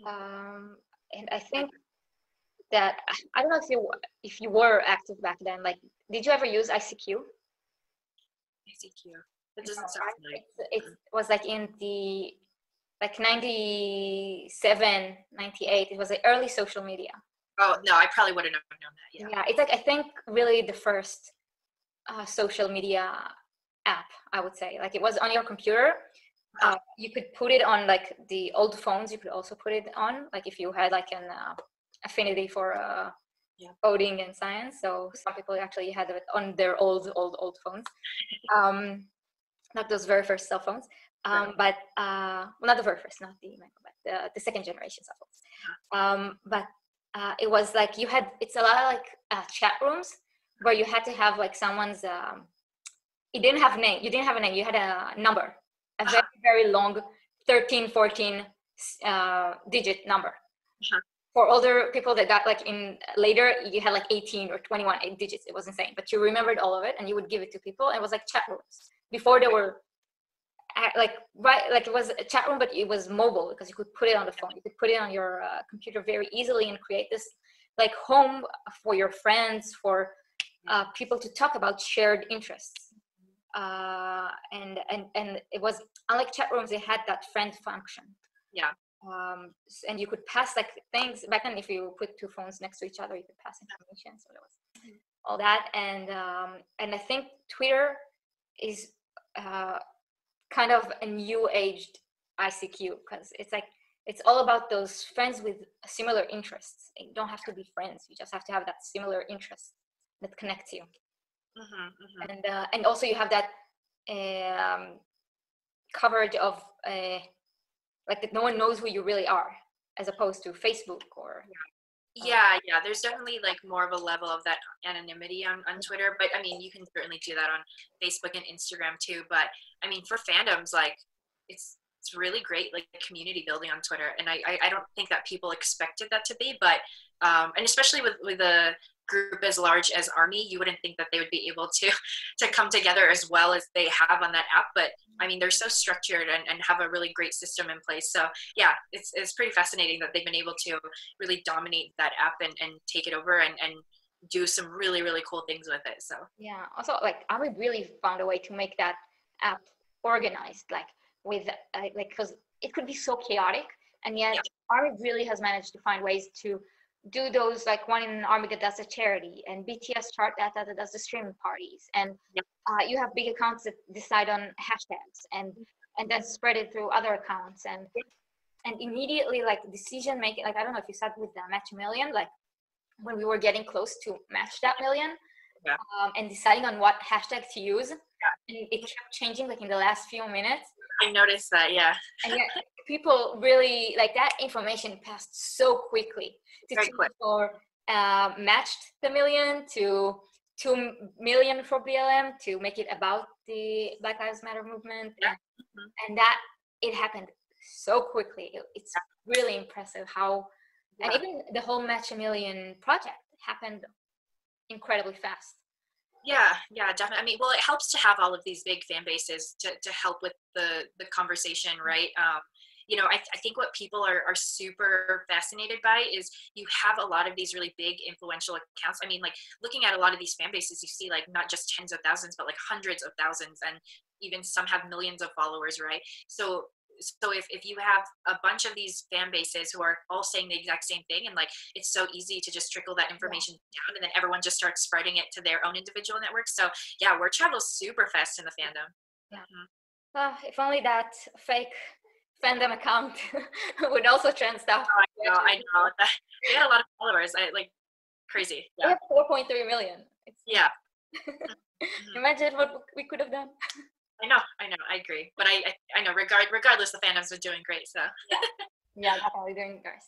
Um, and I think that I don't know if you were active back then. Like, did you ever use ICQ? ICQ. It doesn't sound familiar. It was like in the like 97, 98. It was the early social media. Oh no, I probably wouldn't have known that. Yeah. Yeah, it's like I think really the first social media app, I would say. Like it was on your computer. You could put it on like the old phones. You could also put it on like if you had like an affinity for coding and science. So some people actually had it on their old phones. Not those very first cell phones. But well, not the very first, not the but the second generation cell phones. But it was like it's a lot of like chat rooms where you had to have like someone's it didn't have a name. You didn't have a name. You had a number, a very, very long 13, 14 digit number. For older people that got like in later, you had like 18 or 21 digits. It was insane, but you remembered all of it and you would give it to people. And it was like chat rooms. Before they were like it was a chat room, but it was mobile because you could put it on the phone. You could put it on your computer very easily and create this like home for your friends, for people to talk about shared interests. And it was unlike chat rooms, they had that friend function. Yeah. And you could pass like things back then. If you put two phones next to each other, you could pass information. So there was all that, and I think Twitter is kind of a new aged ICQ because it's like it's all about those friends with similar interests. You don't have to be friends; you just have to have that similar interest that connects you. And also you have that coverage of like that no one knows who you really are, as opposed to Facebook or yeah, there's definitely like more of a level of that anonymity on Twitter, but I mean you can certainly do that on Facebook and Instagram too. But I mean for fandoms, like it's really great like community building on Twitter, and I don't think that people expected that to be, but and especially with a group as large as Army, you wouldn't think that they would be able to come together as well as they have on that app. But I mean they're so structured and have a really great system in place. So yeah, it's pretty fascinating that they've been able to really dominate that app and take it over and do some really, really cool things with it. So yeah, also like Army really found a way to make that app organized, like with like because it could be so chaotic, and yet Army really has managed to find ways to do those, like one in Army that does a charity, and BTS chart that does the streaming parties, and you have big accounts that decide on hashtags and then spread it through other accounts, and immediately like decision making. Like I don't know if you said with the Match a Million, like when we were getting close to match that million, and deciding on what hashtag to use, and it kept changing like in the last few minutes. I noticed that, and yet people really like that information passed so quickly to for matched the million to 2 million for BLM to make it about the Black Lives Matter movement, and that it happened so quickly. It's really impressive how, and even the whole Match a Million project happened incredibly fast. Yeah, definitely. I mean, well, it helps to have all of these big fan bases to help with the conversation, right? You know, I think what people are super fascinated by is you have a lot of these really big influential accounts. I mean, like looking at a lot of these fan bases, you see like not just tens of thousands, but like hundreds of thousands, and even some have millions of followers, right? So if you have a bunch of these fan bases who are all saying the exact same thing, and like it's so easy to just trickle that information down, and then everyone just starts spreading it to their own individual networks. So yeah, word travels super fast in the fandom. If only that fake fandom account would also trend stuff. I know. They had a lot of followers. Like crazy. They have 4.3 million. Imagine what we could have done. I know, I agree. But I know, regardless, the fandoms are doing great, so. Yeah, definitely doing great.